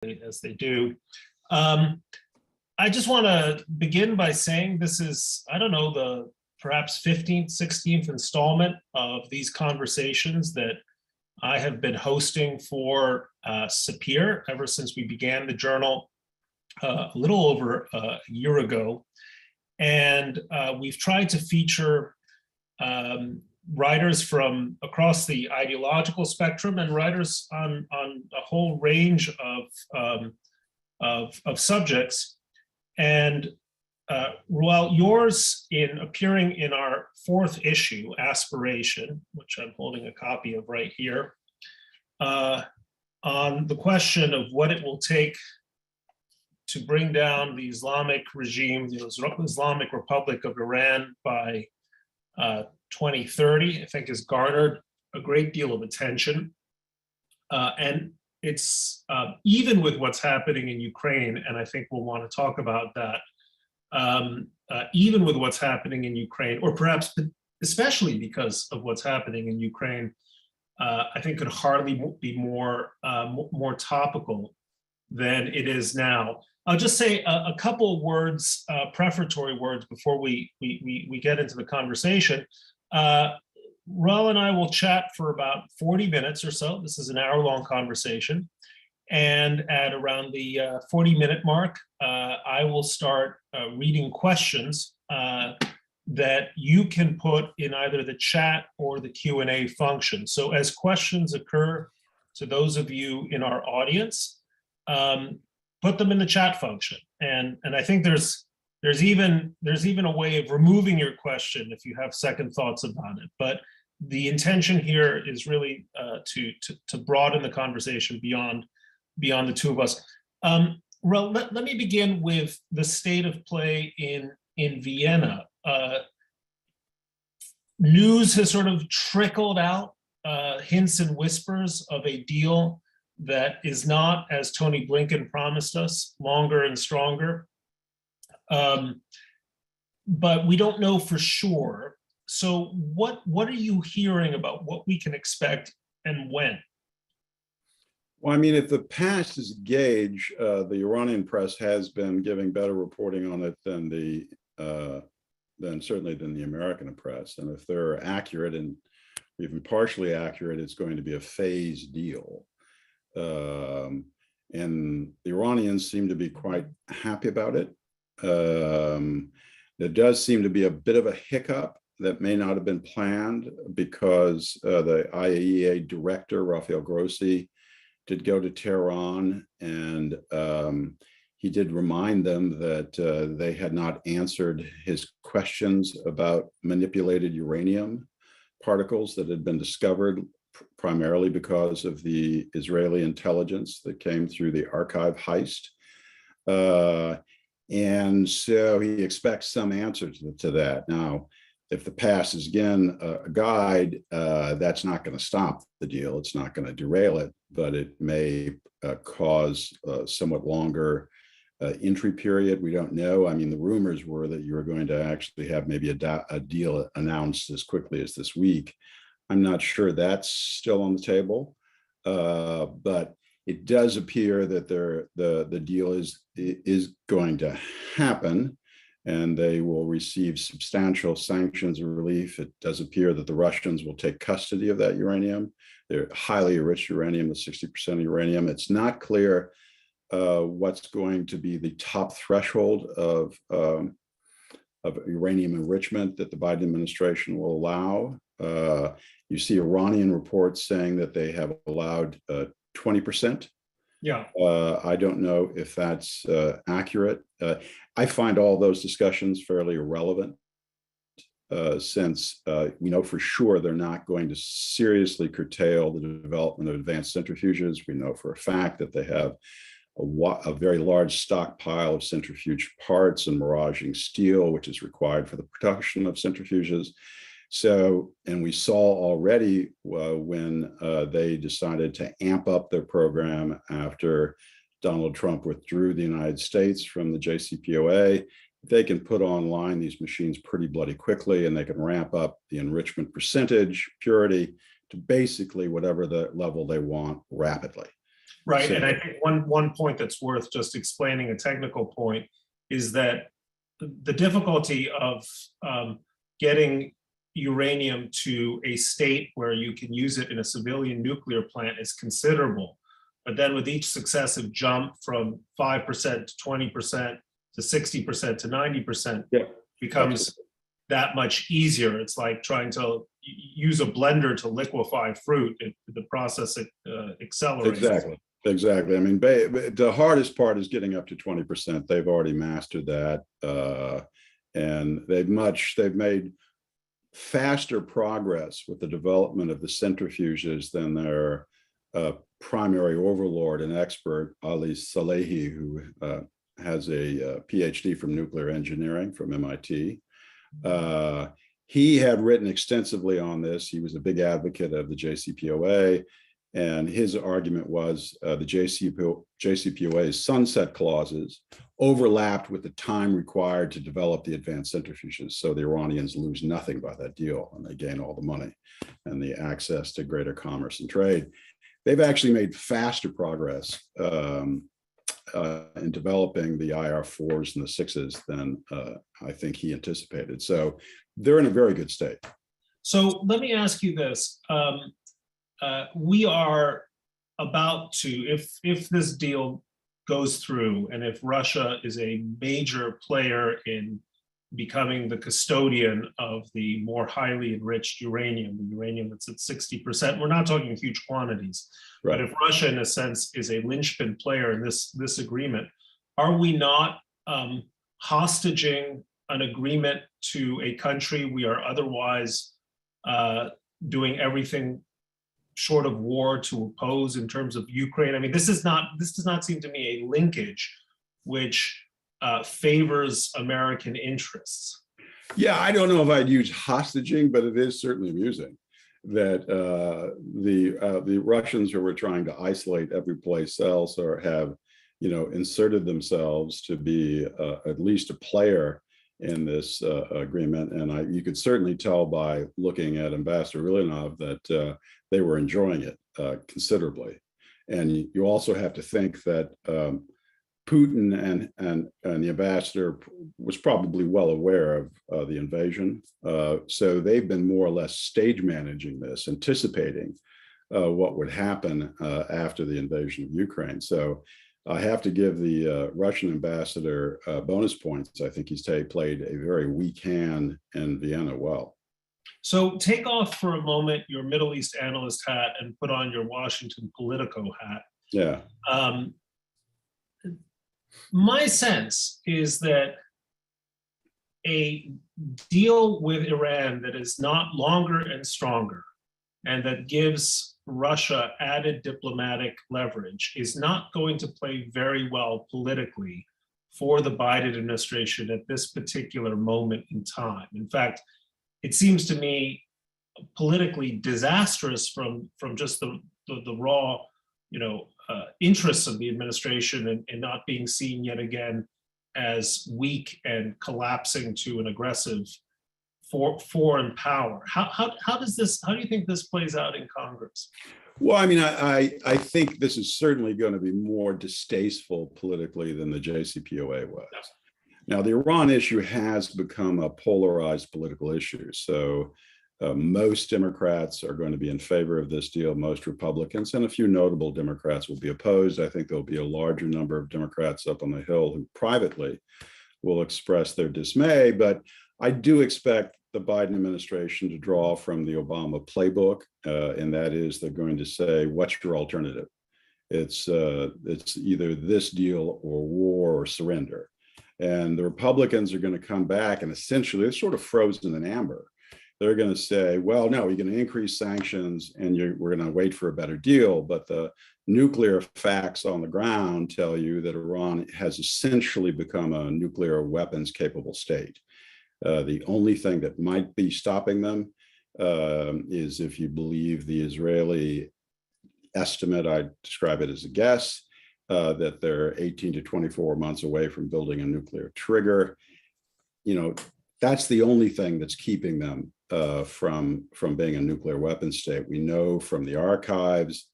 as they do. I just want to begin by saying this is, I don't know, the perhaps 15th, 16th installment of these conversations that I have been hosting for SAPIR ever since we began the journal a little over a year ago. And we've tried to feature writers from across the ideological spectrum and writers on a whole range of subjects. And Reuel, yours in appearing in our 4th issue, Aspiration, which I'm holding a copy of right here, on the question of what it will take to bring down the Islamic regime, the Islamic Republic of Iran by 2030, I think has garnered a great deal of attention. And it's even with what's happening in Ukraine, and I think we'll want to talk about that, even with what's happening in Ukraine, or perhaps especially because of what's happening in Ukraine, I think could hardly be more topical than it is now. I'll just say a couple of words, prefatory words, before we get into the conversation. Reuel and I will chat for about 40 minutes or so. This is an hour-long conversation. And at around the 40-minute mark, I will start reading questions that you can put in either the chat or the Q&A function. So as questions occur to those of you in our audience, put them in the chat function. And I think there's even a way of removing your question if you have second thoughts about it. But the intention here is really to broaden the conversation beyond the two of us. Reuel, let me begin with the state of play in Vienna. News has sort of trickled out, hints and whispers of a deal that is not, as Tony Blinken promised us, longer and stronger. But we don't know for sure. So what are you hearing about what we can expect and when? Well, I mean, if the past is a gauge, the Iranian press has been giving better reporting on it than certainly than the American press. And if they're accurate and even partially accurate, it's going to be a phased deal. And the Iranians seem to be quite happy about it. There does seem to be a bit of a hiccup that may not have been planned because the IAEA director, Rafael Grossi, did go to Tehran, and he did remind them that they had not answered his questions about manipulated uranium particles that had been discovered primarily because of the Israeli intelligence that came through the archive heist. And so he expects some answer to that. Now, if the past is again a guide, that's not going to stop the deal. It's not going to derail it, but it may cause a somewhat longer entry period. We don't know. I mean, the rumors were that you were going to actually have maybe a deal announced as quickly as this week. I'm not sure that's still on the table, but it does appear that the deal is going to happen, and they will receive substantial sanctions and relief. It does appear that the Russians will take custody of that uranium. They're highly enriched uranium, the 60% uranium. It's not clear what's going to be the top threshold of uranium enrichment that the Biden administration will allow. You see Iranian reports saying that they have allowed 20%. Yeah. I don't know if that's accurate. I find all those discussions fairly irrelevant since we know for sure they're not going to seriously curtail the development of advanced centrifuges. We know for a fact that they have a very large stockpile of centrifuge parts and miraging steel, which is required for the production of centrifuges. So, and we saw already when they decided to amp up their program after Donald Trump withdrew the United States from the JCPOA, they can put online these machines pretty bloody quickly, and they can ramp up the enrichment percentage, purity, to basically whatever the level they want rapidly. Right, So, and I think one point that's worth just explaining, a technical point, is that the difficulty of getting uranium to a state where you can use it in a civilian nuclear plant is considerable. But then with each successive jump from 5% to 20% to 60% to 90%, yeah, becomes that much easier. It's like trying to use a blender to liquefy fruit. The process accelerates. Exactly. I mean, the hardest part is getting up to 20%. They've already mastered that, and they've made faster progress with the development of the centrifuges than their primary overlord and expert, Ali Salehi, who has a PhD from nuclear engineering from MIT. He had written extensively on this. He was a big advocate of the JCPOA, and his argument was the JCPOA's sunset clauses overlapped with the time required to develop the advanced centrifuges. So the Iranians lose nothing by that deal, and they gain all the money and the access to greater commerce and trade. They've actually made faster progress in developing the IR4s and the 6s than I think he anticipated. So they're in a very good state. So let me ask you this. We are about to, if this deal goes through, and if Russia is a major player in becoming the custodian of the more highly enriched uranium, the uranium that's at 60%, we're not talking huge quantities, right. But if Russia, in a sense, is a linchpin player in this agreement, are we not hostage an agreement to a country we are otherwise doing everything short of war to oppose in terms of Ukraine? I mean, this does not seem to me a linkage which favors American interests. Yeah, I don't know if I'd use hostaging, but it is certainly amusing that the Russians, who were trying to isolate every place else, or have inserted themselves to be at least a player in this agreement. And you could certainly tell by looking at Ambassador Ulyanov that they were enjoying it considerably. And you also have to think that Putin and the ambassador was probably well aware of the invasion. So they've been more or less stage managing this, anticipating what would happen after the invasion of Ukraine. So I have to give the Russian ambassador bonus points. I think he's played a very weak hand in Vienna well. So take off for a moment your Middle East analyst hat and put on your Washington Politico hat. Yeah. My sense is that a deal with Iran that is not longer and stronger, and that gives Russia added diplomatic leverage, is not going to play very well politically for the Biden administration at this particular moment in time. In fact, it seems to me politically disastrous from just the raw, interests of the administration in not being seen yet again as weak and collapsing to an aggressive foreign power. How do you think this plays out in Congress? Well, I mean, I think this is certainly going to be more distasteful politically than the JCPOA was. Now, the Iran issue has become a polarized political issue. So most Democrats are going to be in favor of this deal. Most Republicans and a few notable Democrats will be opposed. I think there'll be a larger number of Democrats up on the Hill who privately will express their dismay. But I do expect the Biden administration to draw from the Obama playbook, and that is they're going to say, what's your alternative? It's either this deal or war or surrender. And the Republicans are going to come back and essentially they're sort of frozen in amber. They're going to say, well, no, we're going to increase sanctions and we're going to wait for a better deal. But the nuclear facts on the ground tell you that Iran has essentially become a nuclear weapons capable state. The only thing that might be stopping them is if you believe the Israeli estimate, I describe it as a guess, that they're 18 to 24 months away from building a nuclear trigger. That's the only thing that's keeping them from being a nuclear weapon state. We know from the archives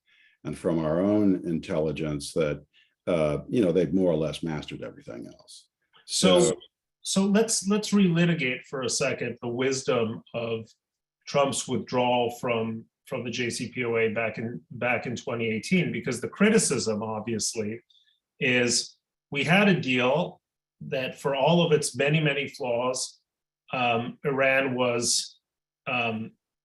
and from our own intelligence that, they've more or less mastered everything else. So let's relitigate for a second the wisdom of Trump's withdrawal from the JCPOA back in 2018, because the criticism obviously is we had a deal that, for all of its many flaws, Iran was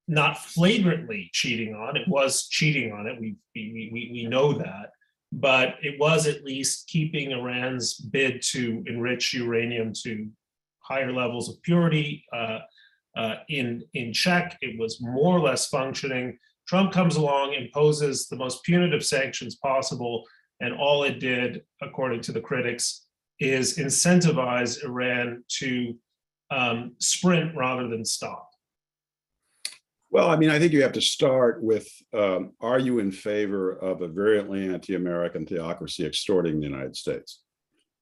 not flagrantly cheating on. It was cheating on it. We know that, but it was at least keeping Iran's bid to enrich uranium to higher levels of purity in check. It was more or less functioning. Trump comes along, imposes the most punitive sanctions possible, and all it did, according to the critics, is incentivize Iran to sprint rather than stop. Well, I mean, I think you have to start with, are you in favor of a virulently anti-American theocracy extorting the United States?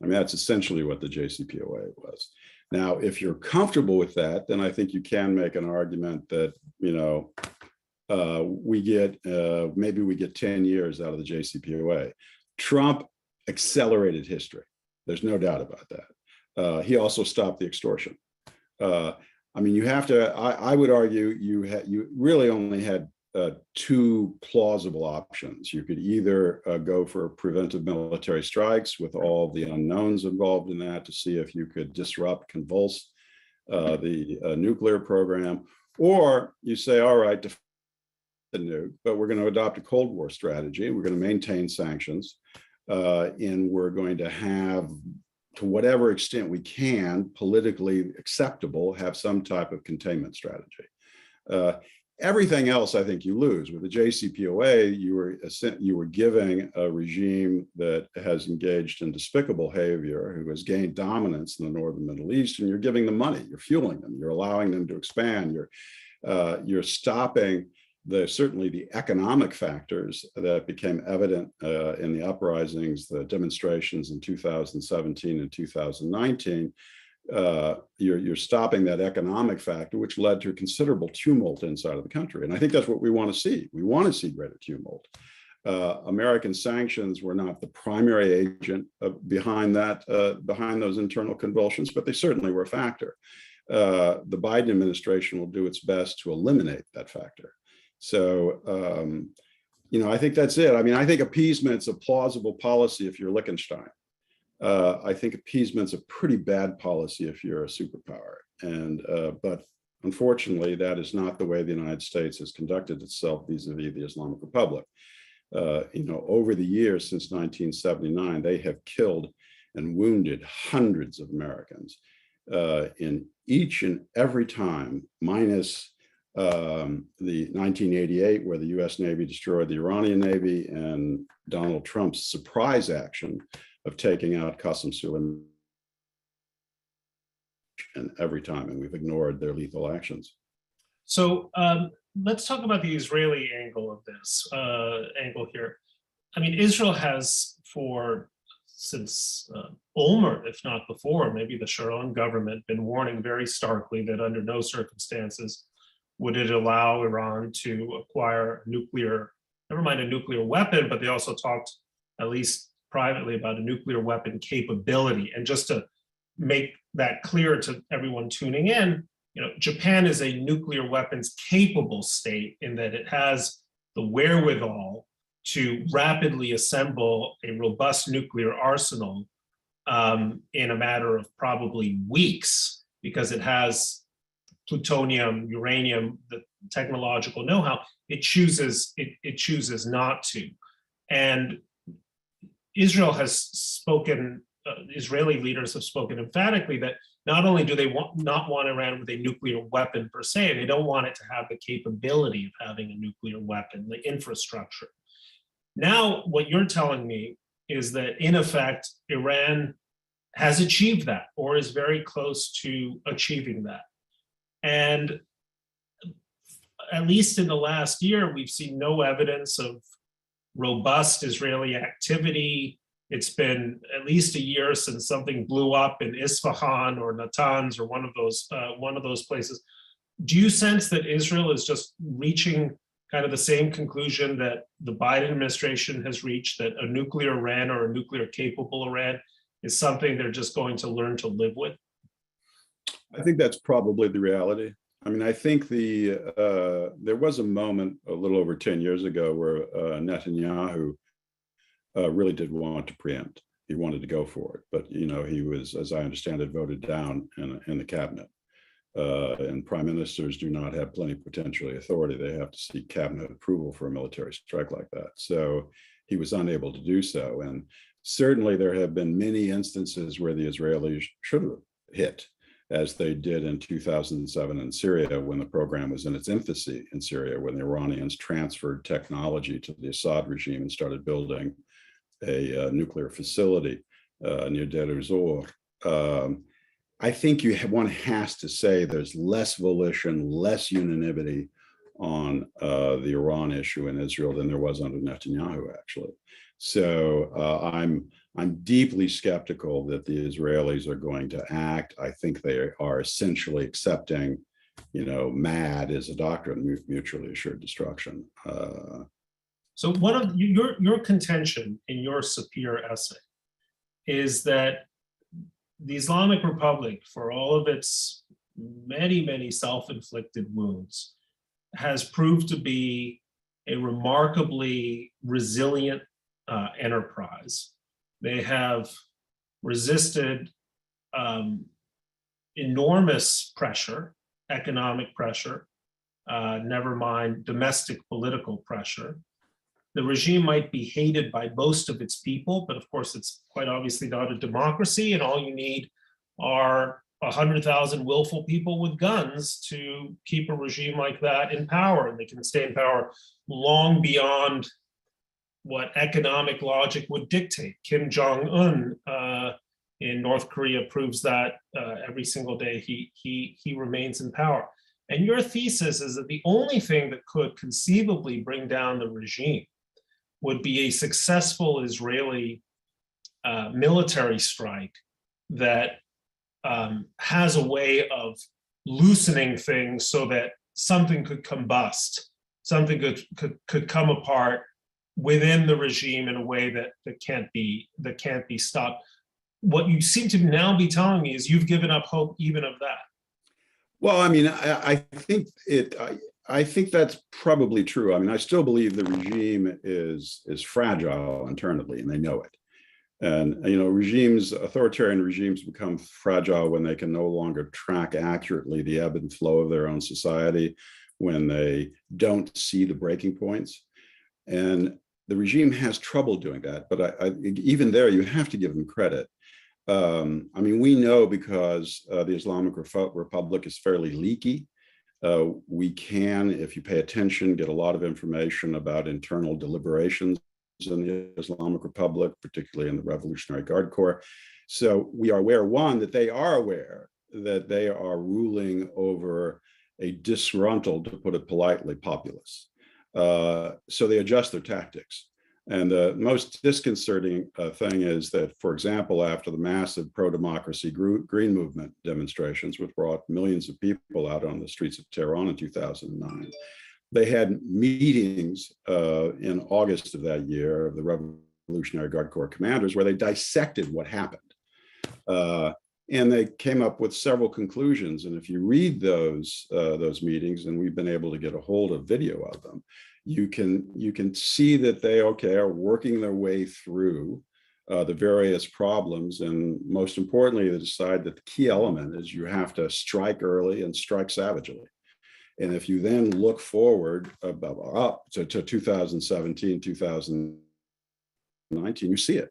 I mean, that's essentially what the JCPOA was. Now, if you're comfortable with that, then I think you can make an argument that, maybe we get 10 years out of the JCPOA. Trump accelerated history. There's no doubt about that. He also stopped the extortion. I mean, you have to, I would argue you really only had two plausible options. You could either go for preventive military strikes with all the unknowns involved in that to see if you could disrupt, convulse the nuclear program, or you say, all right, defend the nuke, but we're going to adopt a Cold War strategy. We're going to maintain sanctions, and we're going to have, to whatever extent we can, politically acceptable, have some type of containment strategy. Everything else, I think you lose. With the JCPOA, you were giving a regime that has engaged in despicable behavior, who has gained dominance in the northern Middle East, and you're giving them money, you're fueling them, you're allowing them to expand, you're stopping certainly the economic factors that became evident in the uprisings, the demonstrations in 2017 and 2019. You're stopping that economic factor, which led to considerable tumult inside of the country. And I think that's what we want to see. We want to see greater tumult. American sanctions were not the primary agent behind those internal convulsions, but they certainly were a factor. The Biden administration will do its best to eliminate that factor. So, I think that's it. I mean, I think appeasement's a plausible policy if you're Liechtenstein. I think appeasement's a pretty bad policy if you're a superpower. But unfortunately, that is not the way the United States has conducted itself vis-a-vis the Islamic Republic. Over the years since 1979, they have killed and wounded hundreds of Americans in each and every time, minus the 1988, where the US Navy destroyed the Iranian Navy, and Donald Trump's surprise action of taking out Qasem Soleimani, and every time, and we've ignored their lethal actions. So let's talk about the Israeli angle of this here. I mean, Israel has, since Olmert, if not before, maybe the Sharon government, been warning very starkly that under no circumstances would it allow Iran to acquire nuclear, never mind a nuclear weapon, but they also talked, at least privately, about a nuclear weapon capability. And just to make that clear to everyone tuning in, Japan is a nuclear weapons capable state in that it has the wherewithal to rapidly assemble a robust nuclear arsenal in a matter of probably weeks, because it has plutonium, uranium, the technological know-how. It chooses not to. And Israel has spoken, Israeli leaders have spoken emphatically that not only do they not want Iran with a nuclear weapon per se, they don't want it to have the capability of having a nuclear weapon, the infrastructure. Now, what you're telling me is that, in effect, Iran has achieved that, or is very close to achieving that. And at least in the last year, we've seen no evidence of robust Israeli activity. It's been at least a year since something blew up in Isfahan or Natanz or one of those places. Do you sense that Israel is just reaching kind of the same conclusion that the Biden administration has reached, that a nuclear Iran or a nuclear capable Iran is something they're just going to learn to live with? I think that's probably the reality. I mean, I think there was a moment a little over 10 years ago where Netanyahu really did want to preempt. He wanted to go for it, but he was, as I understand it, voted down in the cabinet. And prime ministers do not have plenipotentiary authority. They have to seek cabinet approval for a military strike like that. So he was unable to do so. And certainly there have been many instances where the Israelis should have hit, as they did in 2007 in Syria, when the program was in its infancy in Syria, when the Iranians transferred technology to the Assad regime and started building a nuclear facility near Deir ez-Zor. I think one has to say there's less volition, less unanimity on the Iran issue in Israel than there was under Netanyahu, actually. So I'm deeply skeptical that the Israelis are going to act. I think they are essentially accepting, MAD as a doctrine, mutually assured destruction. So one of your contention in your SAPIR essay is that the Islamic Republic, for all of its many, many self-inflicted wounds, has proved to be a remarkably resilient enterprise. They have resisted enormous pressure, economic pressure, never mind domestic political pressure. The regime might be hated by most of its people, but of course it's quite obviously not a democracy, and all you need are 100,000 willful people with guns to keep a regime like that in power, and they can stay in power long beyond what economic logic would dictate. Kim Jong-un in North Korea proves that every single day he remains in power. And your thesis is that the only thing that could conceivably bring down the regime would be a successful Israeli military strike that has a way of loosening things so that something could combust, something could come apart within the regime in a way that can't be stopped. What you seem to now be telling me is you've given up hope even of that. Well, I mean, I think that's probably true. I mean, I still believe the regime is fragile internally, and they know it. And authoritarian regimes become fragile when they can no longer track accurately the ebb and flow of their own society, when they don't see the breaking points. And the regime has trouble doing that. But even there, you have to give them credit. I mean, we know because the Islamic Republic is fairly leaky. We can, if you pay attention, get a lot of information about internal deliberations in the Islamic Republic, particularly in the Revolutionary Guard Corps. So we are aware, one, that they are aware that they are ruling over a disgruntled, to put it politely, populace. So they adjust their tactics. And the most disconcerting thing is that, for example, after the massive pro-democracy Green Movement demonstrations, which brought millions of people out on the streets of Tehran in 2009, they had meetings in August of that year of the Revolutionary Guard Corps commanders where they dissected what happened. And they came up with several conclusions. And if you read those meetings, and we've been able to get a hold of video of them, you can see that they are working their way through the various problems. And most importantly, they decide that the key element is you have to strike early and strike savagely. And if you then look forward up to 2017, 2019, you see it.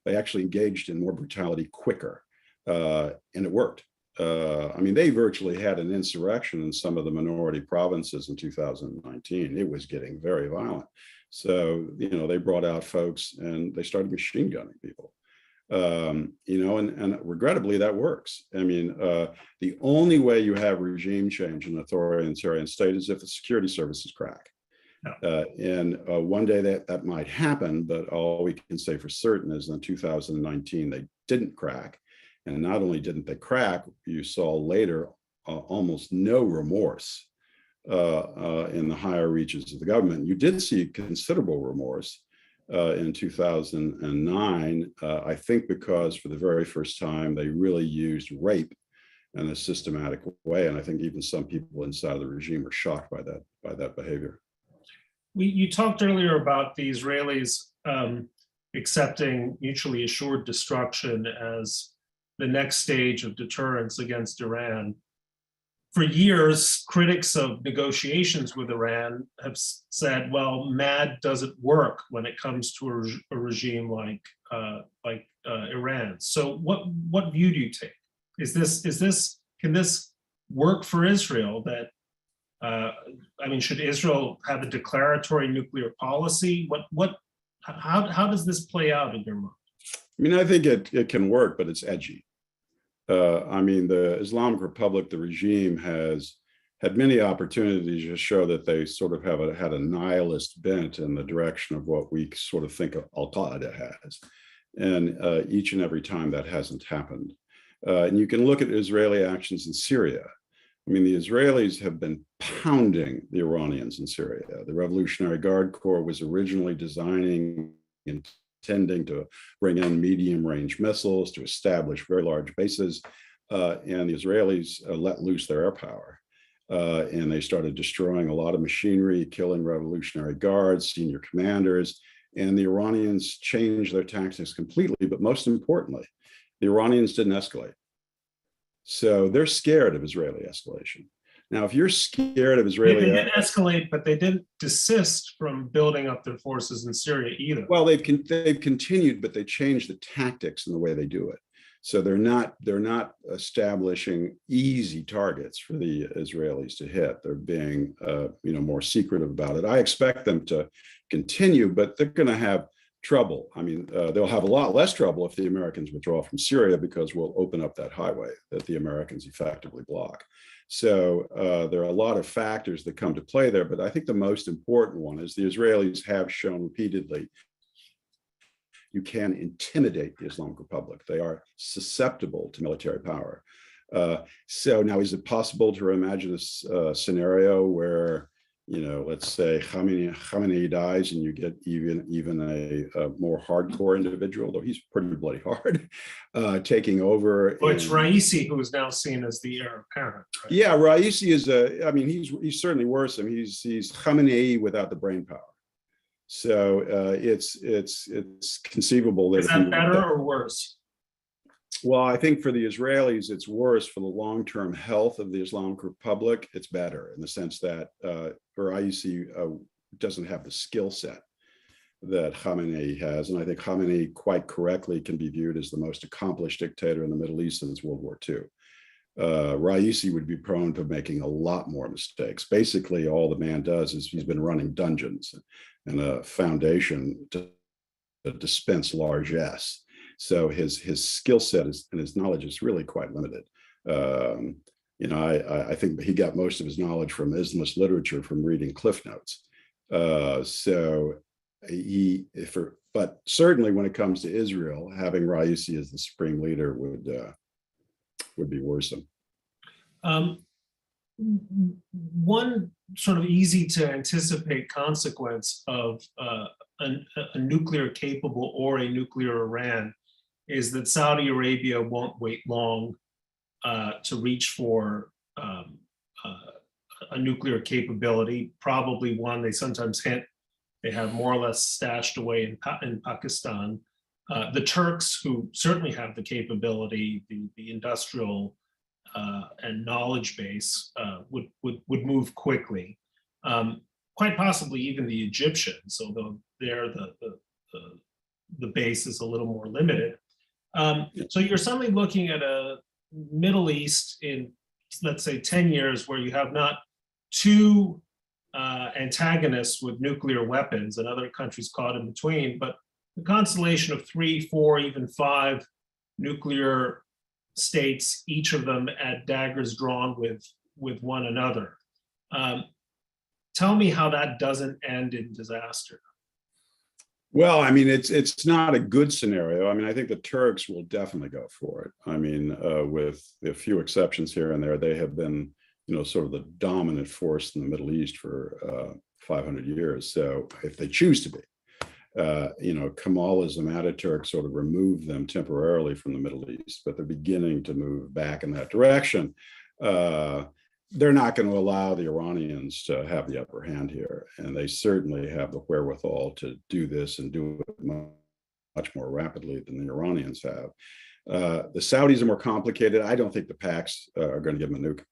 They actually engaged in more brutality quicker. And it worked. I mean, they virtually had an insurrection in some of the minority provinces in 2019. It was getting very violent. So, they brought out folks and they started machine gunning people. And regrettably, that works. I mean, the only way you have regime change in an authoritarian state is if the security services crack. And one day that might happen, but all we can say for certain is in 2019, they didn't crack. And not only didn't they crack, you saw later almost no remorse in the higher reaches of the government. You did see considerable remorse in 2009, I think because for the very first time, they really used rape in a systematic way. And I think even some people inside of the regime were shocked by that behavior. You talked earlier about the Israelis accepting mutually assured destruction as the next stage of deterrence against Iran. For years, critics of negotiations with Iran have said, well, MAD doesn't work when it comes to a regime like Iran. So what view do you take? Can this work for Israel? That I mean, should Israel have a declaratory nuclear policy? How does this play out in your mind? I mean, I think it can work, but it's edgy. I mean, the Islamic Republic, the regime, has had many opportunities to show that they sort of had a nihilist bent in the direction of what we sort of think of Al-Qaeda has. And each and every time that hasn't happened. And you can look at Israeli actions in Syria. I mean, the Israelis have been pounding the Iranians in Syria. The Revolutionary Guard Corps was originally intending to bring in medium-range missiles to establish very large bases, and the Israelis let loose their air power. And they started destroying a lot of machinery, killing Revolutionary Guards, senior commanders, and the Iranians changed their tactics completely. But most importantly, the Iranians didn't escalate. So they're scared of Israeli escalation. Now, if you're scared of Israeli, they didn't escalate, but they didn't desist from building up their forces in Syria either. Well, they've continued, but they changed the tactics and the way they do it. So they're not establishing easy targets for the Israelis to hit. They're being more secretive about it. I expect them to continue, but they're going to have trouble. I mean, they'll have a lot less trouble if the Americans withdraw from Syria, because we'll open up that highway that the Americans effectively block. So there are a lot of factors that come to play there, but I think the most important one is the Israelis have shown repeatedly you can intimidate the Islamic Republic. They are susceptible to military power. So now, is it possible to imagine a scenario where, let's say Khamenei dies and you get even a more hardcore individual, though he's pretty bloody hard, taking over? Well, it's Raisi who is now seen as the heir apparent. Right? Yeah, Raisi is he's certainly worse. I mean, he's Khamenei without the brain power. So it's conceivable that— Is that better or worse? Well, I think for the Israelis, it's worse. For the long-term health of the Islamic Republic, it's better in the sense that Raisi doesn't have the skill set that Khamenei has. And I think Khamenei quite correctly can be viewed as the most accomplished dictator in the Middle East since World War II. Raisi would be prone to making a lot more mistakes. Basically, all the man does is he's been running dungeons and a foundation to dispense largesse. So his skill set and his knowledge is really quite limited. I think he got most of his knowledge from Islamist literature from reading Cliff Notes. But certainly when it comes to Israel, having Raisi as the supreme leader would be worrisome. One sort of easy to anticipate consequence of a nuclear capable or a nuclear Iran is that Saudi Arabia won't wait long to reach for a nuclear capability, probably one they sometimes hint they have more or less stashed away in Pakistan. The Turks, who certainly have the capability, the industrial and knowledge base, would move quickly. Quite possibly even the Egyptians, although there the base is a little more limited. So you're suddenly looking at a Middle East in, let's say, 10 years where you have not two antagonists with nuclear weapons and other countries caught in between, but the constellation of 3, 4, even 5 nuclear states, each of them at daggers drawn with one another. Tell me how that doesn't end in disaster. Well, I mean, it's not a good scenario. I mean, I think the Turks will definitely go for it. I mean, with a few exceptions here and there, they have been sort of the dominant force in the Middle East for 500 years. So if they choose to be, Kemalism, Ataturk sort of removed them temporarily from the Middle East, but they're beginning to move back in that direction. They're not going to allow the Iranians to have the upper hand here, and they certainly have the wherewithal to do this and do it much more rapidly than the Iranians have. The Saudis are more complicated. I don't think the Pacs are going to give them a nuke.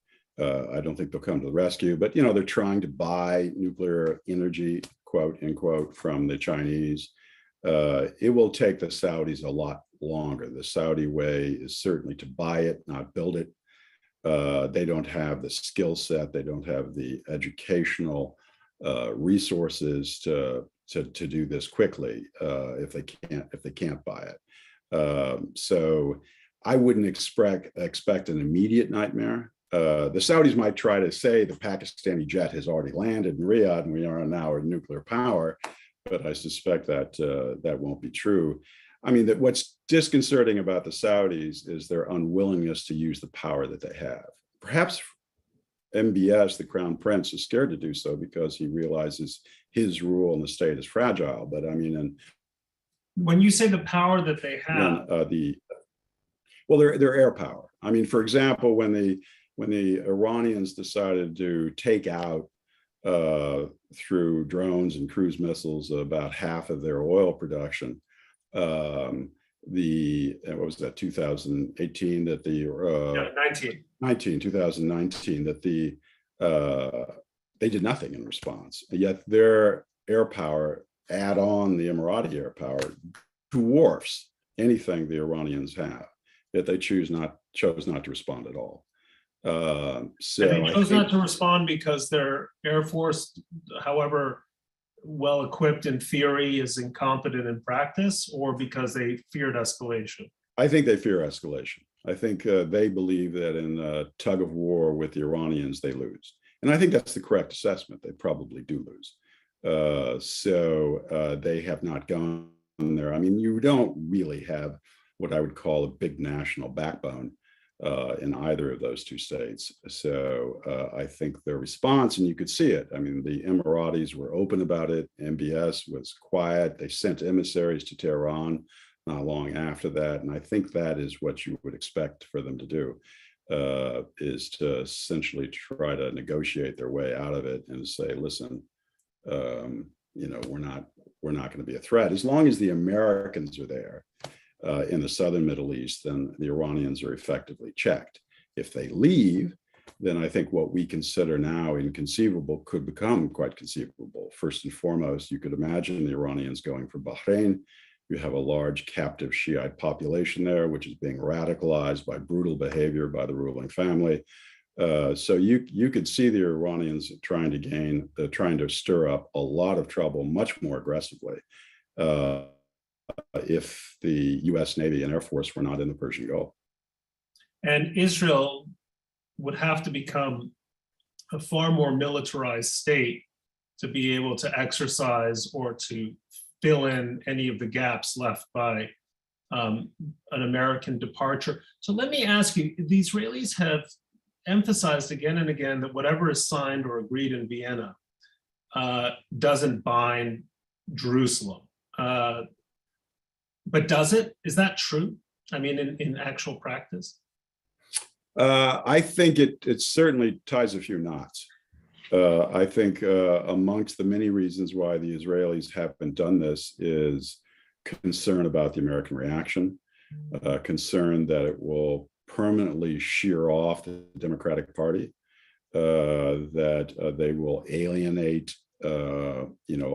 I don't think they'll come to the rescue, but they're trying to buy nuclear energy, quote unquote, from the Chinese. It will take the Saudis a lot longer. The Saudi way is certainly to buy it, not build it. They don't have the skill set. They don't have the educational resources to do this quickly if they can't buy it. So I wouldn't expect an immediate nightmare. The Saudis might try to say the Pakistani jet has already landed in Riyadh and we are now a nuclear power, but I suspect that that won't be true. I mean, what's disconcerting about the Saudis is their unwillingness to use the power that they have. Perhaps MBS, the crown prince, is scared to do so because he realizes his rule in the state is fragile. But I mean, and when you say the power that they have, their air power. I mean, for example, when the Iranians decided to take out through drones and cruise missiles about half of their oil production. What was that, 2018, that the 2019 that they did nothing in response, and yet their air power, add on the Emirati air power, dwarfs anything the Iranians have, yet they chose not to respond at all. So and they chose not to respond because their Air Force, however well equipped in theory, is incompetent in practice, or because they feared escalation? I think they fear escalation. I think they believe that in a tug of war with the Iranians, they lose. And I think that's the correct assessment. They probably do lose. So they have not gone there. I mean, you don't really have what I would call a big national backbone in either of those two states. So I think their response, and you could see it, I mean, the Emiratis were open about it. MBS was quiet. They sent emissaries to Tehran not long after that. And I think that is what you would expect for them to do, is to essentially try to negotiate their way out of it and say, listen, we're not going to be a threat. As long as the Americans are there, in the southern Middle East, then the Iranians are effectively checked. If they leave, then I think what we consider now inconceivable could become quite conceivable. First and foremost, you could imagine the Iranians going for Bahrain. You have a large captive Shiite population there, which is being radicalized by brutal behavior by the ruling family. So you could see the Iranians trying to stir up a lot of trouble much more aggressively. If the US Navy and Air Force were not in the Persian Gulf. And Israel would have to become a far more militarized state to be able to exercise or to fill in any of the gaps left by an American departure. So let me ask you, the Israelis have emphasized again and again that whatever is signed or agreed in Vienna doesn't bind Jerusalem. But does it? Is that true? I mean, in actual practice? I think it certainly ties a few knots. I think amongst the many reasons why the Israelis haven't done this is concern about the American reaction, concern that it will permanently shear off the Democratic Party, that they will alienate, a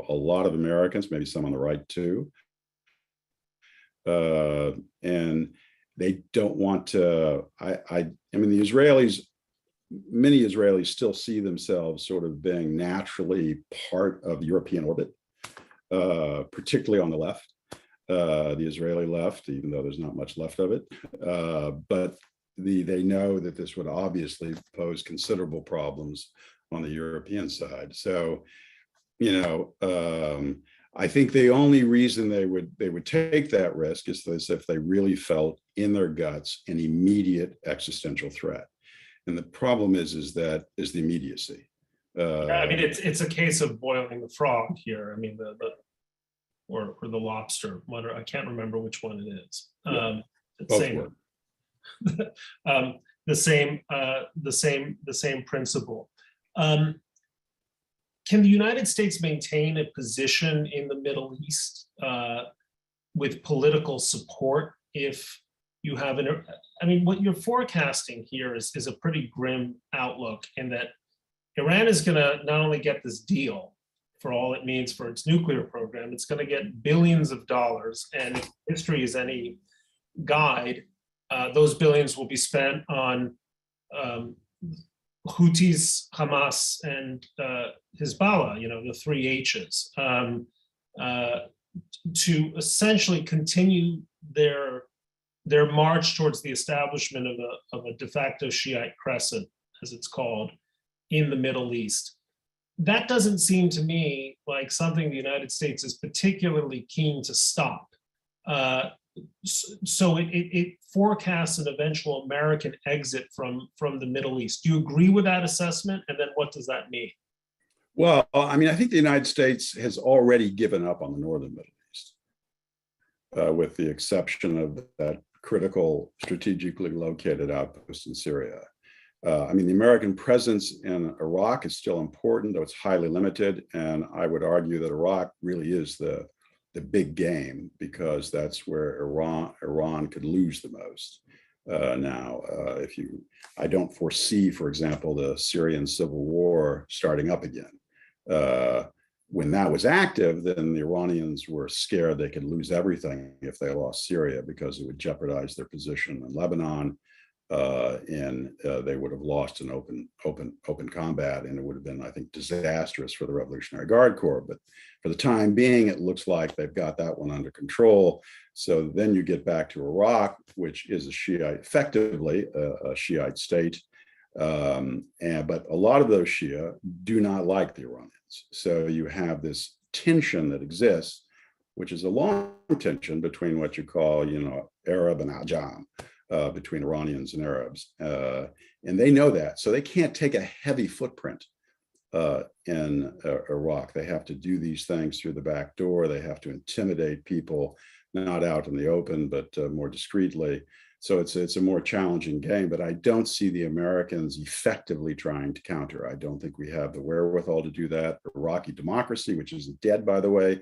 lot of Americans, maybe some on the right too. And they don't want to, I mean, many Israelis still see themselves sort of being naturally part of European orbit, particularly on the left, the Israeli left, even though there's not much left of it. But they know that this would obviously pose considerable problems on the European side. So, I think the only reason they would take that risk is if they really felt in their guts an immediate existential threat. And the problem is the immediacy. I mean, it's a case of boiling the frog here. I mean, or the lobster, whatever. I can't remember which one it is. Yeah, Same, work. the same principle. Can the United States maintain a position in the Middle East with political support if you have I mean, what you're forecasting here is a pretty grim outlook, in that Iran is going to not only get this deal for all it means for its nuclear program, it's going to get billions of dollars. And if history is any guide, those billions will be spent on Houthis, Hamas, and Hezbollah, the three H's, to essentially continue their march towards the establishment of a de facto Shiite crescent, as it's called, in the Middle East. That doesn't seem to me like something the United States is particularly keen to stop. So it forecasts an eventual American exit from the Middle East. Do you agree with that assessment? And then what does that mean? Well, I mean, I think the United States has already given up on the northern Middle East, with the exception of that critical, strategically located outpost in Syria. I mean, the American presence in Iraq is still important, though it's highly limited. And I would argue that Iraq really is the big game, because that's where Iran could lose the most. Now, I don't foresee, for example, the Syrian civil war starting up again. When that was active, then the Iranians were scared they could lose everything if they lost Syria, because it would jeopardize their position in Lebanon, and they would have lost an open combat, and it would have been, I think, disastrous for the Revolutionary Guard Corps. But for the time being, it looks like they've got that one under control. So then you get back to Iraq, which is effectively a Shiite state. But a lot of those Shia do not like the Iranians. So you have this tension that exists, which is a long tension between what you call, Arab and Ajam, between Iranians and Arabs. And they know that. So they can't take a heavy footprint in Iraq. They have to do these things through the back door. They have to intimidate people, not out in the open, but more discreetly. So it's a more challenging game, but I don't see the Americans effectively trying to counter. I don't think we have the wherewithal to do that. Iraqi democracy, which isn't dead, by the way,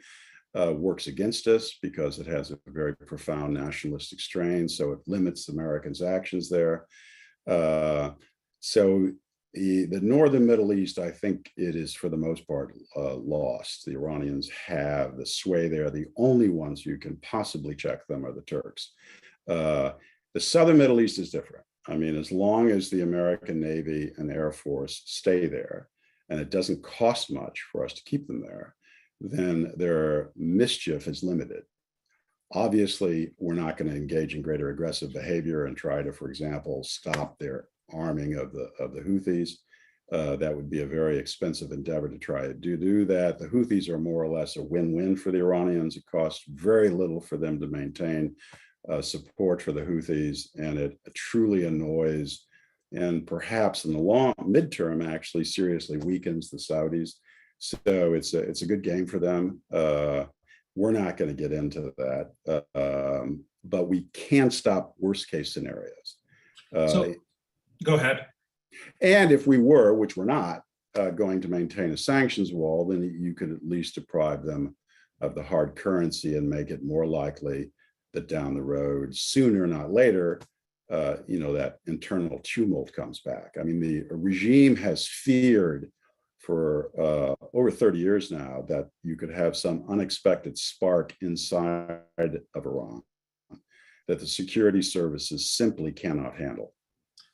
works against us because it has a very profound nationalistic strain. So it limits Americans' actions there. So the northern Middle East, I think it is for the most part lost. The Iranians have the sway there. The only ones who can possibly check them are the Turks. The southern Middle East is different. I mean, as long as the American Navy and Air Force stay there, and it doesn't cost much for us to keep them there, then their mischief is limited. Obviously, we're not going to engage in greater aggressive behavior and try to, for example, stop their arming of the Houthis. That would be a very expensive endeavor to try to do that. The Houthis are more or less a win-win for the Iranians. It costs very little for them to maintain support for the Houthis, and it truly annoys, and perhaps in the midterm actually seriously weakens the Saudis. So it's a good game for them. We're not going to get into that, but we can stop worst case scenarios. So go ahead. And if we were, which we're not, going to maintain a sanctions wall, then you could at least deprive them of the hard currency and make it more likely that down the road, sooner not later, that internal tumult comes back. I mean, the regime has feared for over 30 years now that you could have some unexpected spark inside of Iran that the security services simply cannot handle.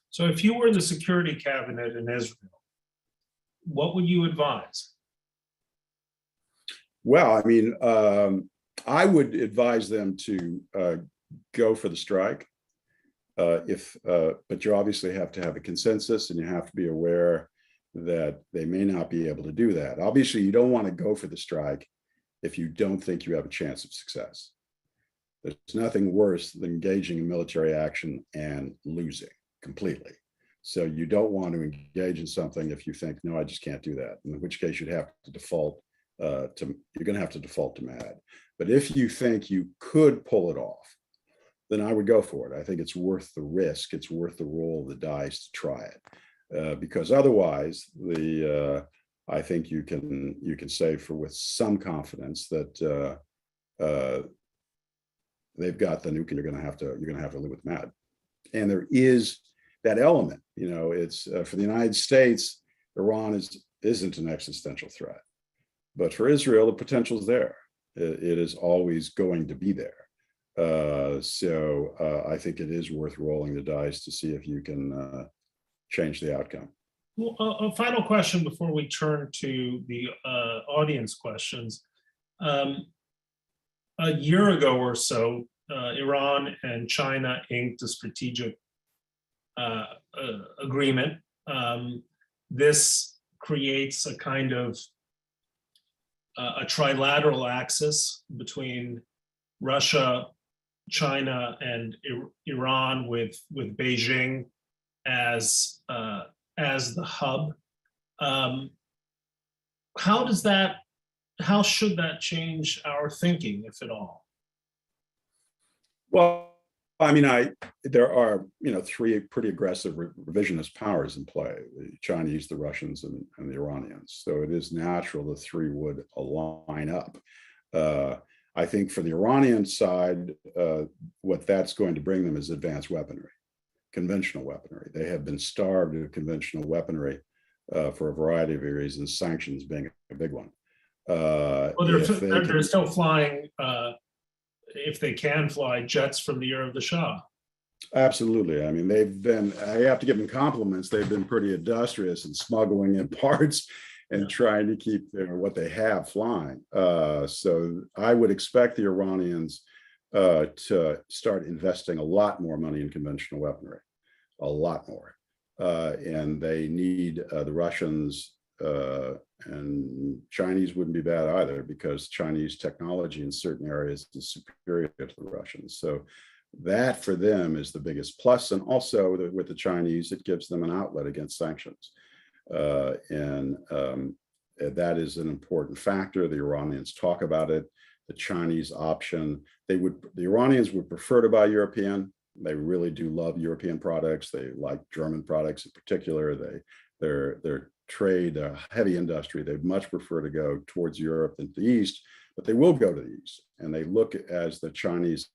So if you were the security cabinet in Israel, what would you advise? Well, I mean, I would advise them to go for the strike. But you obviously have to have a consensus, and you have to be aware that they may not be able to do that. Obviously, you don't want to go for the strike if you don't think you have a chance of success. There's nothing worse than engaging in military action and losing completely. So you don't want to engage in something if you think, no, I just can't do that. In which case you'd have to default you're going to have to default to MAD. But if you think you could pull it off, then I would go for it. I think it's worth the risk. It's worth the roll of the dice to try it, because otherwise, I think you can say with some confidence that they've got the nuke, and you're going to have to live with MAD. And there is that element. It's for the United States, Iran isn't an existential threat, but for Israel, the potential is there. It is always going to be there. So I think it is worth rolling the dice to see if you can change the outcome. Well, a final question before we turn to the audience questions. A year ago or so, Iran and China inked a strategic agreement. This creates a kind of a trilateral axis between Russia, China, and Iran, with Beijing as the hub. How should that change our thinking, if at all? Well, I mean, there are three pretty aggressive revisionist powers in play: the Chinese, the Russians, and the Iranians. So it is natural the three would align up. I think for the Iranian side, what that's going to bring them is advanced weaponry, conventional weaponry. They have been starved of conventional weaponry for a variety of reasons, sanctions being a big one. Well, they're still flying, if they can fly, jets from the era of the Shah. Absolutely. I mean, I have to give them compliments. They've been pretty industrious in smuggling in parts and trying to keep what they have flying. So I would expect the Iranians to start investing a lot more money in conventional weaponry, a lot more. And they need the Russians and Chinese wouldn't be bad either, because Chinese technology in certain areas is superior to the Russians. So that for them is the biggest plus. And also with the Chinese, it gives them an outlet against sanctions. And that is an important factor. The Iranians talk about it. The Chinese option, the Iranians would prefer to buy European. They really do love European products. They like German products in particular. Their trade, heavy industry, they'd much prefer to go towards Europe than to the East, but they will go to the East. And they look as the Chinese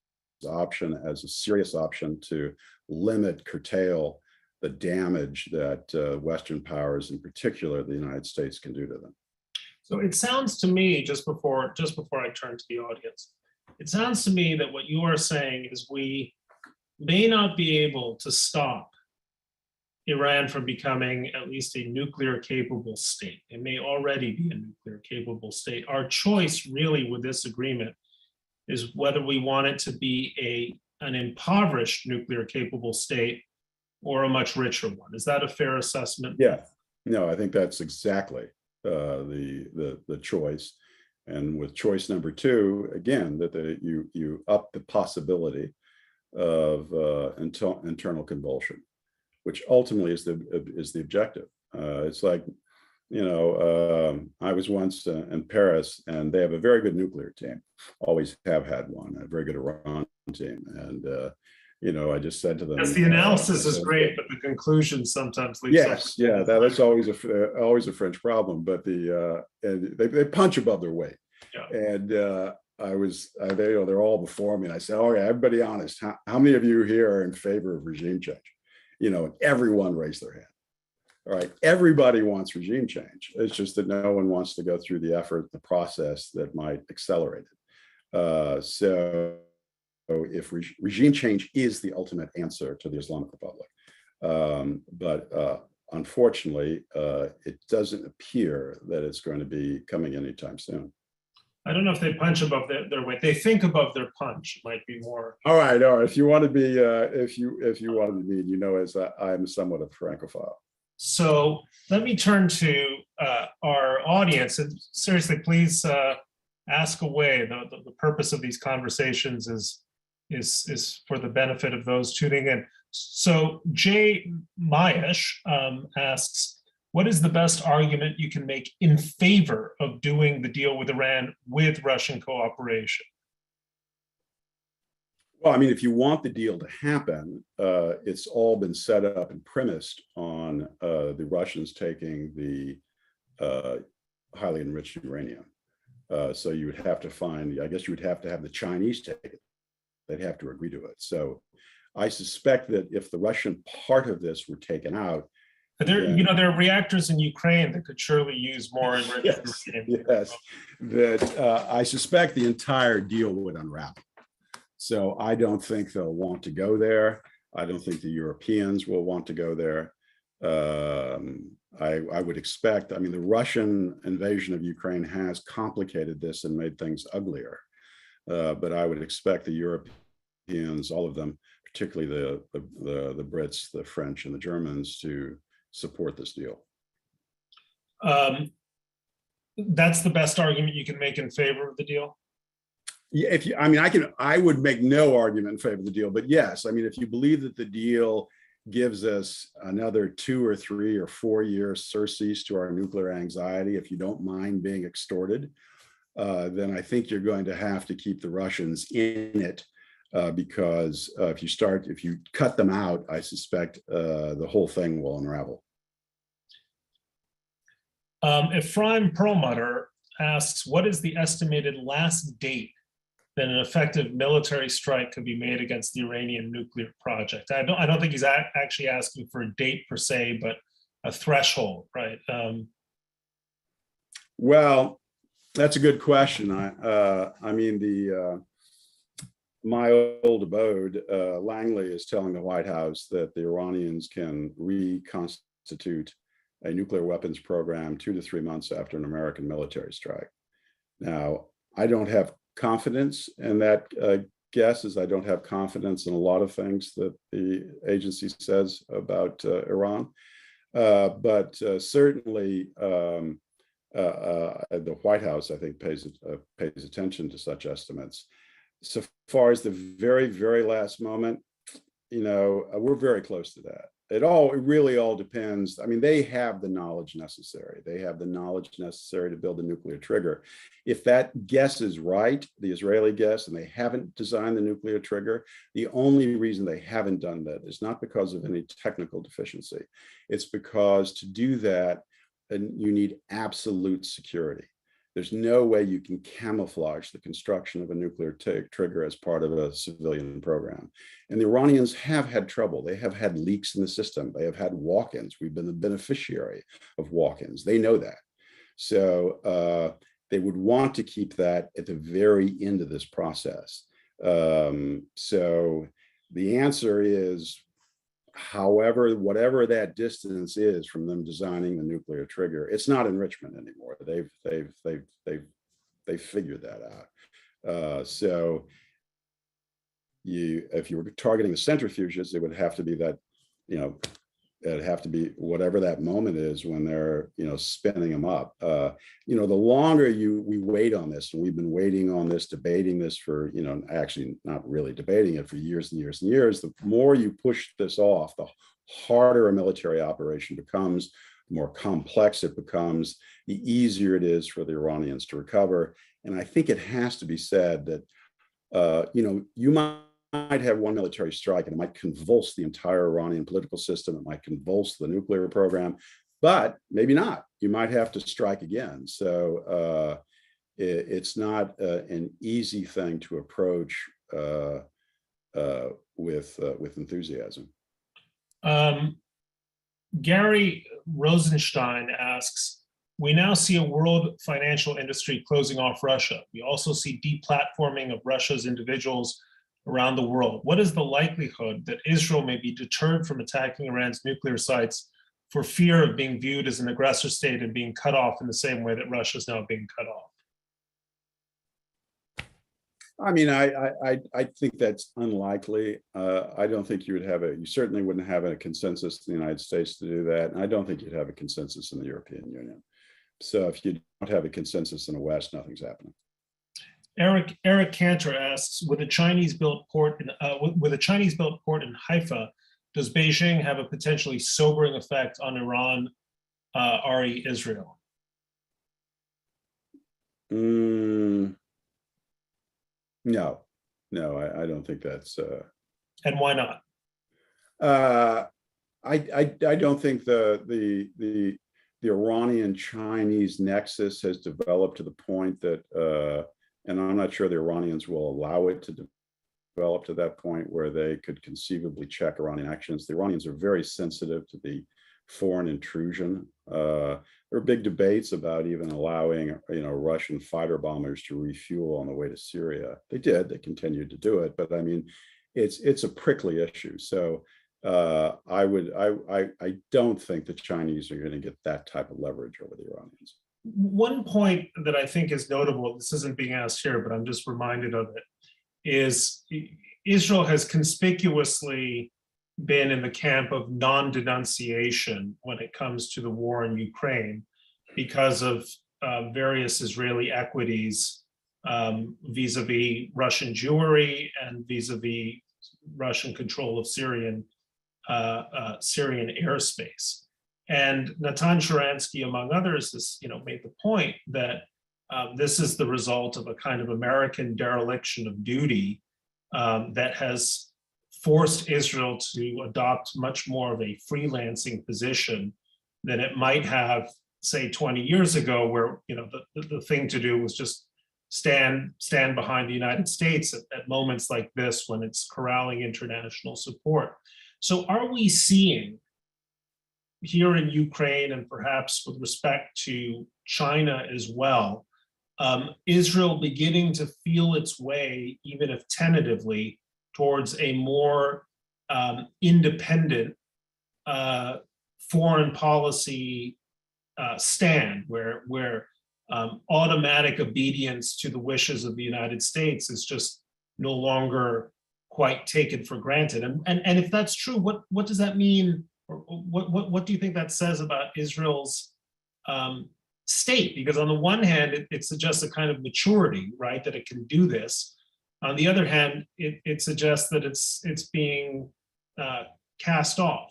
option as a serious option to limit, curtail the damage that Western powers, in particular the United States, can do to them. So it sounds to me, just before I turn to the audience, it sounds to me that what you are saying is we may not be able to stop Iran from becoming at least a nuclear capable state. It may already be a nuclear capable state. Our choice really with this agreement is whether we want it to be an impoverished nuclear capable state or a much richer one. Is that a fair assessment? Yeah, no, I think that's exactly the choice. And with choice number two, again, that you up the possibility of internal convulsion, which ultimately is the objective. It's like, I was once in Paris, and they have a very good nuclear team, always have had one, a very good Iran team. And, I just said to them— Yes, the analysis is great, but the conclusion sometimes leaves— Yes, yeah, that's always a French problem, but and they punch above their weight. Yeah. And they're all before me, and I said, "Okay, everybody honest, how many of you here are in favor of regime change?" And everyone raised their hand. All right, everybody wants regime change. It's just that no one wants to go through the effort, the process that might accelerate it. So if regime change is the ultimate answer to the Islamic Republic, but unfortunately, it doesn't appear that it's going to be coming anytime soon. I don't know if they punch above their weight. They think above their punch. It might be more. All right. If you want to be, if you want to be mean, as I'm somewhat a Francophile. So let me turn to our audience, and seriously, please ask away. The purpose of these conversations is is for the benefit of those tuning in. So Jay Mayesh asks, what is the best argument you can make in favor of doing the deal with Iran with Russian cooperation? Well, I mean, if you want the deal to happen, it's all been set up and premised on the Russians taking the highly enriched uranium. So you would have to find, I guess you would have to have the Chinese take it. They'd have to agree to it. So I suspect that if the Russian part of this were taken out, but there, you know, there are reactors in Ukraine that could surely use more enriched uranium. Yes, that I suspect the entire deal would unravel. So I don't think they'll want to go there. I don't think the Europeans will want to go there. I would expect, I mean, the Russian invasion of Ukraine has complicated this and made things uglier. But I would expect the Europeans, all of them, particularly the Brits, the French, and the Germans, to support this deal. That's the best argument you can make in favor of the deal? Yeah, if you, I mean, I would make no argument in favor of the deal, but yes, I mean, if you believe that the deal gives us another 2 or 3 or 4 years surcease to our nuclear anxiety, if you don't mind being extorted, then I think you're going to have to keep the Russians in it, because if you cut them out, I suspect the whole thing will unravel. Ephraim Perlmutter asks, what is the estimated last date that an effective military strike could be made against the Iranian nuclear project? I don't think he's actually asking for a date per se, but a threshold, right? Well, that's a good question. I mean, my old abode, Langley, is telling the White House that the Iranians can reconstitute a nuclear weapons program 2 to 3 months after an American military strike. Now, I don't have confidence in that guess, as I don't have confidence in a lot of things that the agency says about Iran. But certainly, the White House, I think, pays attention to such estimates. So far as the very, very last moment, you know, we're very close to that. It really all depends. I mean, they have the knowledge necessary. They have the knowledge necessary to build a nuclear trigger. If that guess is right, the Israeli guess, and they haven't designed the nuclear trigger, the only reason they haven't done that is not because of any technical deficiency. It's because to do that, you need absolute security. There's no way you can camouflage the construction of a nuclear trigger as part of a civilian program. And the Iranians have had trouble. They have had leaks in the system. They have had walk-ins. We've been the beneficiary of walk-ins. They know that. So they would want to keep that at the very end of this process. So the answer is, however, whatever that distance is from them designing the nuclear trigger, it's not enrichment anymore. They've figured that out. So if you were targeting the centrifuges, it would have to be that, you know, it'd have to be whatever that moment is when they're, you know, spinning them up. You know, the longer we wait on this, and we've been waiting on this, debating this for, you know, actually not really debating it for years and years and years, the more you push this off, the harder a military operation becomes, the more complex it becomes, the easier it is for the Iranians to recover. And I think it has to be said that, you know, you might have one military strike and it might convulse the entire Iranian political system. It might convulse the nuclear program, but maybe not. You might have to strike again. So it's not an easy thing to approach with enthusiasm. Gary Rosenstein asks, we now see a world financial industry closing off Russia. We also see deplatforming of Russia's individuals around the world. What is the likelihood that Israel may be deterred from attacking Iran's nuclear sites for fear of being viewed as an aggressor state and being cut off in the same way that Russia is now being cut off? I mean, I think that's unlikely. I don't think you certainly wouldn't have a consensus in the United States to do that. And I don't think you'd have a consensus in the European Union. So if you don't have a consensus in the West, nothing's happening. Eric Cantor asks, with a Chinese-built port in Haifa, does Beijing have a potentially sobering effect on Iran, re Israel? No, I don't think that's. And why not? I don't think the Iranian-Chinese nexus has developed to the point that, and I'm not sure the Iranians will allow it to develop to that point where they could conceivably check Iranian actions. The Iranians are very sensitive to the foreign intrusion. There are big debates about even allowing, Russian fighter bombers to refuel on the way to Syria. They did. They continued to do it, but I mean, it's a prickly issue. So I don't think the Chinese are going to get that type of leverage over the Iranians. One point that I think is notable, this isn't being asked here, but I'm just reminded of it, is Israel has conspicuously been in the camp of non-denunciation when it comes to the war in Ukraine because of various Israeli equities vis-a-vis Russian Jewry and vis-a-vis Russian control of Syrian airspace. And Natan Sharansky, among others, has made the point that this is the result of a kind of American dereliction of duty that has forced Israel to adopt much more of a freelancing position than it might have, say, 20 years ago, where the thing to do was just stand behind the United States at moments like this when it's corralling international support. So are we seeing here in Ukraine, and perhaps with respect to China as well, Israel beginning to feel its way, even if tentatively, towards a more independent foreign policy stand, where automatic obedience to the wishes of the United States is just no longer quite taken for granted? And if that's true, what does that mean? Or what do you think that says about Israel's state? Because on the one hand, it suggests a kind of maturity, right, that it can do this. On the other hand, it suggests that it's being cast off.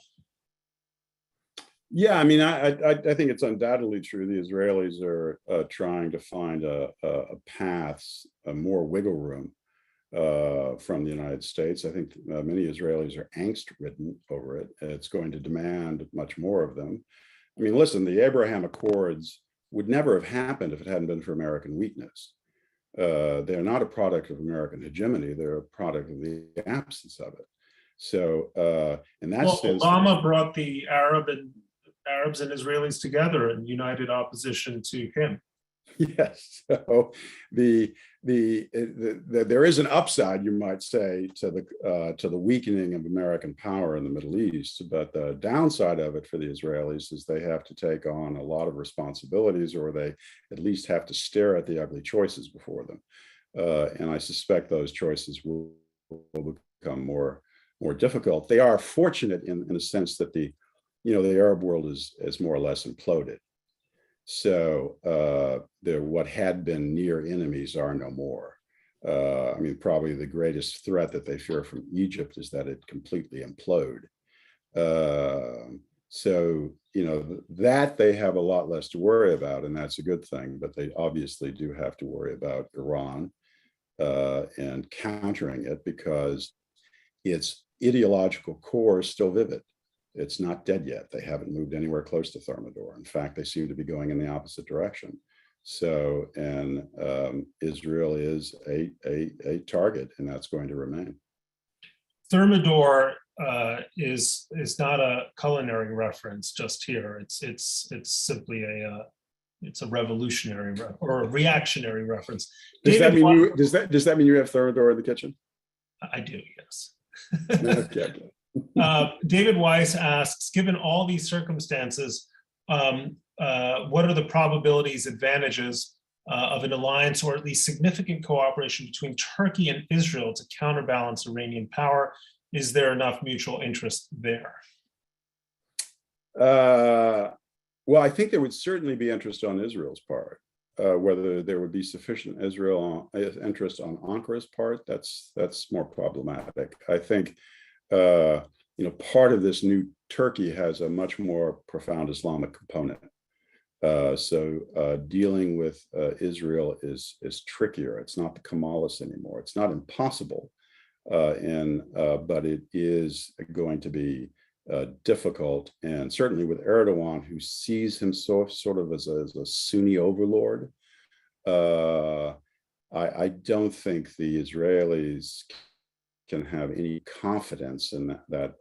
Yeah, I mean, I think it's undoubtedly true. The Israelis are trying to find a path, more wiggle room from the United States. I think many Israelis are angst-ridden over it. It's going to demand much more of them. I mean, listen, the Abraham Accords would never have happened if it hadn't been for American weakness. They're not a product of American hegemony. They're a product of the absence of it. So in that sense, Obama brought the Arabs and Israelis together in united opposition to him. Yes. So there is an upside, you might say, to the weakening of American power in the Middle East, but the downside of it for the Israelis is they have to take on a lot of responsibilities, or they at least have to stare at the ugly choices before them. And I suspect those choices will become more difficult. They are fortunate in a sense that the Arab world is more or less imploded. So what had been near enemies are no more. I mean, probably the greatest threat that they fear from Egypt is that it completely implode. So, that they have a lot less to worry about, and that's a good thing, but they obviously do have to worry about Iran and countering it, because its ideological core is still vivid. It's not dead yet. They haven't moved anywhere close to Thermidor. In fact, they seem to be going in the opposite direction. So, and Israel is a target, and that's going to remain. Thermidor is not a culinary reference just here. It's simply it's a revolutionary or a reactionary reference. Does that mean you have Thermidor in the kitchen? I do, yes. Okay. David Weiss asks, given all these circumstances, what are the probabilities, advantages of an alliance, or at least significant cooperation between Turkey and Israel to counterbalance Iranian power? Is there enough mutual interest there? Well, I think there would certainly be interest on Israel's part. whether there would be sufficient Israel interest on Ankara's part, that's more problematic. I think part of this new Turkey has a much more profound Islamic component. So dealing with Israel is trickier. It's not the Kemalists anymore. It's not impossible, but it is going to be difficult. And certainly with Erdogan, who sees himself sort of as a Sunni overlord, I don't think the Israelis can have any confidence in that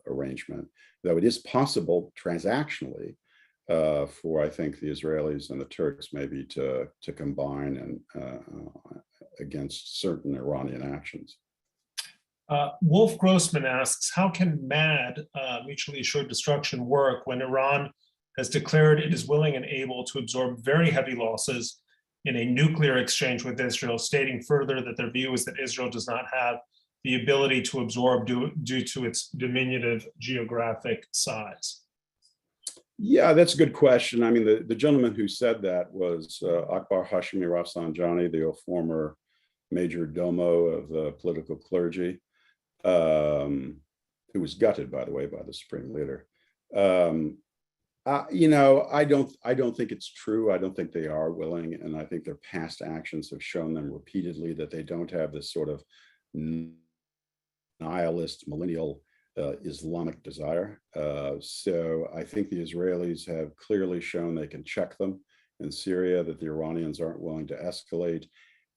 arrangement, though it is possible transactionally for, I think, the Israelis and the Turks maybe to combine and against certain Iranian actions. Wolf Grossman asks, how can MAD, mutually assured destruction, work when Iran has declared it is willing and able to absorb very heavy losses in a nuclear exchange with Israel, stating further that their view is that Israel does not have the ability to absorb due to its diminutive geographic size? Yeah, that's a good question. I mean, the gentleman who said that was Akbar Hashemi Rafsanjani, the former major domo of the political clergy, who was gutted, by the way, by the supreme leader. I don't think it's true. I don't think they are willing, and I think their past actions have shown them repeatedly that they don't have this sort of nihilist millennial Islamic desire. So I think the Israelis have clearly shown they can check them in Syria, that the Iranians aren't willing to escalate.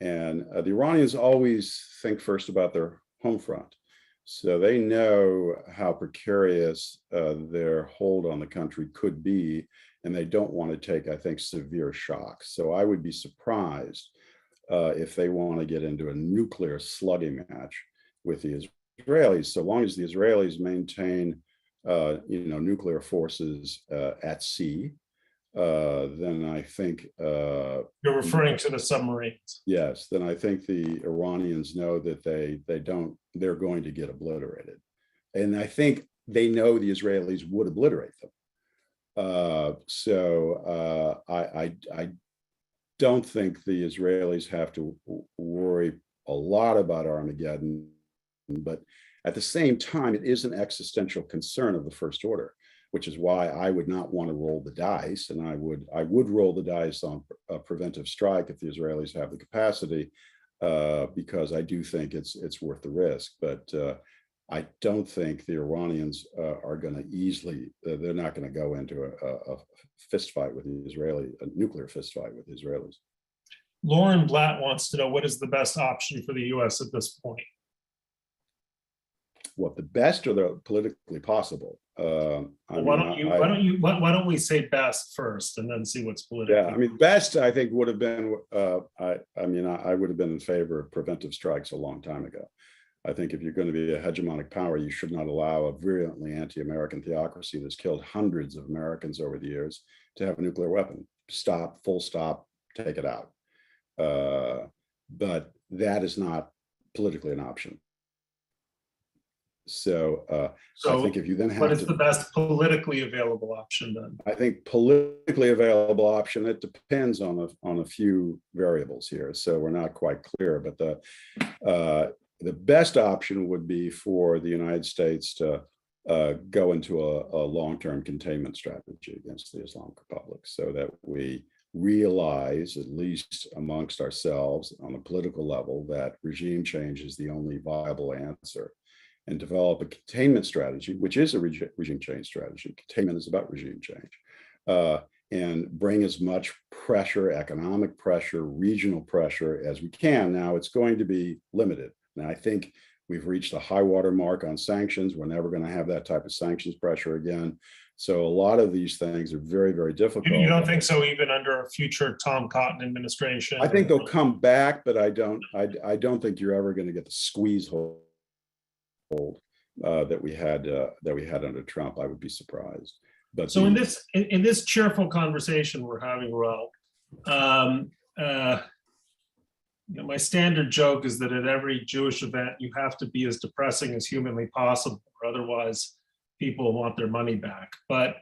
And the Iranians always think first about their home front. So they know how precarious their hold on the country could be, and they don't want to take, I think, severe shocks. So I would be surprised if they want to get into a nuclear slugging match with the Israelis, so long as the Israelis maintain, nuclear forces at sea. Then I think you're referring to the submarines. Yes, then I think the Iranians know that they're going to get obliterated, and I think they know the Israelis would obliterate them. So I don't think the Israelis have to worry a lot about Armageddon, but at the same time, it is an existential concern of the first order, which is why I would not want to roll the dice, and I would roll the dice on a preventive strike if the Israelis have the capacity, because I do think it's worth the risk. But I don't think the Iranians are going to easily. They're not going to go into a fist fight with a nuclear fist fight with the Israelis. Lauren Blatt wants to know, what is the best option for the U.S. at this point? What, the best or the politically possible? Why don't we say best first and then see what's politically? Yeah, I mean, best I think would have been. I would have been in favor of preventive strikes a long time ago. I think if you're going to be a hegemonic power, you should not allow a virulently anti-American theocracy that's killed hundreds of Americans over the years to have a nuclear weapon. Stop, full stop, take it out. But that is not politically an option. So I think if you then have what is the best politically available option then? I think politically available option, it depends on a few variables here. So we're not quite clear, but the best option would be for the United States to go into a long-term containment strategy against the Islamic Republic, so that we realize, at least amongst ourselves on a political level, that regime change is the only viable answer, and develop a containment strategy, which is a regime change strategy. Containment is about regime change, and bring as much pressure, economic pressure, regional pressure as we can. Now, it's going to be limited. Now, I think we've reached a high water mark on sanctions. We're never going to have that type of sanctions pressure again. So a lot of these things are very, very difficult. You don't think so, even under a future Tom Cotton administration? I think they'll come back, but I don't think you're ever going to get the squeeze hold that we had under Trump. I would be surprised. But so in this cheerful conversation we're having, Reuel, my standard joke is that at every Jewish event you have to be as depressing as humanly possible, or otherwise people want their money back. But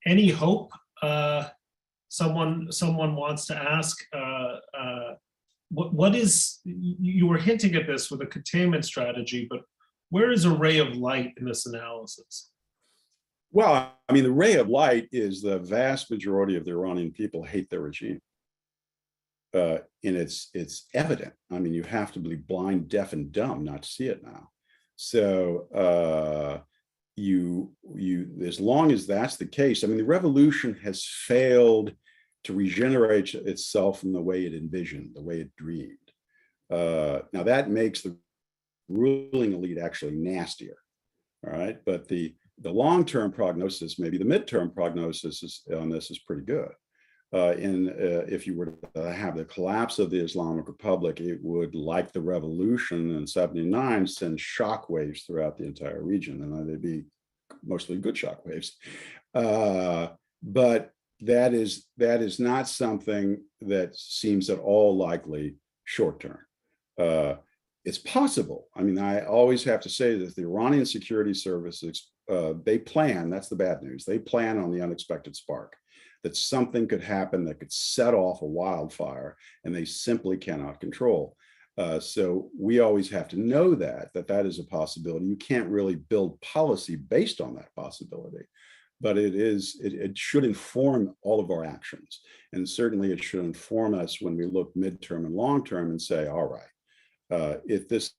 any hope someone wants to ask, what is, you were hinting at this with a containment strategy, but where is a ray of light in this analysis? Well, I mean, the ray of light is the vast majority of the Iranian people hate their regime. And it's evident. I mean, you have to be blind, deaf, and dumb not to see it now. So as long as that's the case, I mean, the revolution has failed to regenerate itself in the way it envisioned, the way it dreamed. Now that makes the ruling elite actually nastier, all right? But the long-term prognosis, maybe the midterm prognosis on this is pretty good. If you were to have the collapse of the Islamic Republic, it would, like the revolution in '79, send shockwaves throughout the entire region, and they'd be mostly good shockwaves. But that is not something that seems at all likely short term. It's possible. I mean, I always have to say that the Iranian security services, they plan, that's the bad news, they plan on the unexpected spark, that something could happen that could set off a wildfire and they simply cannot control. So we always have to know that that is a possibility. You can't really build policy based on that possibility, but it should inform all of our actions. And certainly it should inform us when we look midterm and long term and say, all right, if this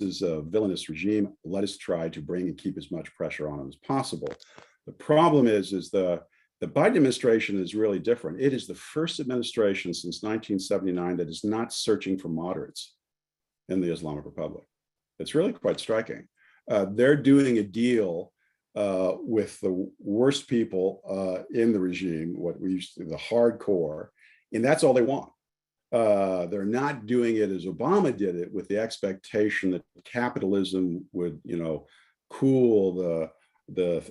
is a villainous regime, let us try to bring and keep as much pressure on it as possible. The problem is the Biden administration is really different. It is the first administration since 1979 that is not searching for moderates in the Islamic Republic. It's really quite striking. They're doing a deal with the worst people in the regime, what we used to, the hardcore, and that's all they want. They're not doing it as Obama did it, with the expectation that capitalism would, cool the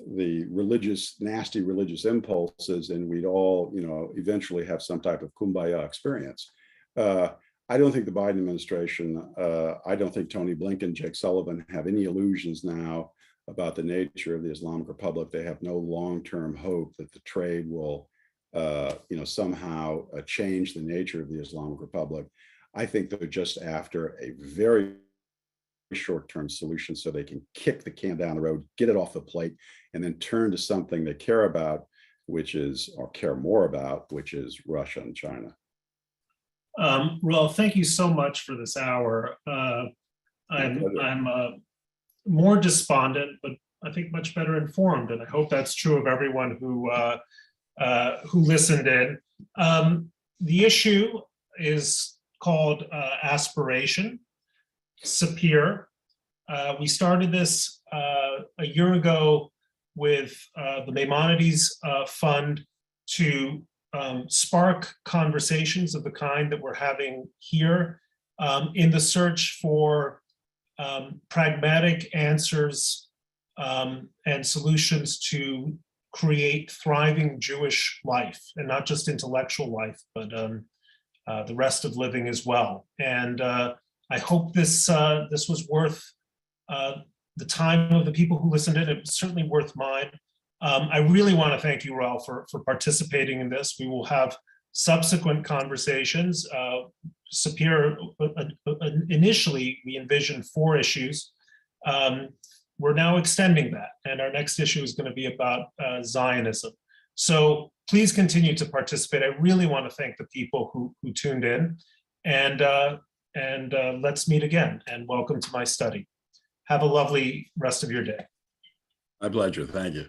religious, nasty religious impulses, and we'd all, eventually have some type of kumbaya experience. I don't think the Biden administration, I don't think Tony Blinken, Jake Sullivan have any illusions now about the nature of the Islamic Republic. They have no long-term hope that the trade will, somehow change the nature of the Islamic Republic. I think they're just after a very short-term solution so they can kick the can down the road, get it off the plate, and then turn to something they care about, or care more about, which is Russia and China. Reuel, thank you so much for this hour. I'm more despondent, but I think much better informed, and I hope that's true of everyone who listened in. The issue is called aspiration. SAPIR. We started this a year ago with the Maimonides Fund to spark conversations of the kind that we're having here in the search for pragmatic answers and solutions to create thriving Jewish life, and not just intellectual life, but the rest of living as well. And I hope this was worth the time of the people who listened in. It was certainly worth mine. I really want to thank you, Reuel, for participating in this. We will have subsequent conversations. SAPIR, initially, we envisioned 4 issues. We're now extending that, and our next issue is going to be about Zionism. So please continue to participate. I really want to thank the people who tuned in, and let's meet again, and welcome to my study. Have a lovely rest of your day. My pleasure. Thank you.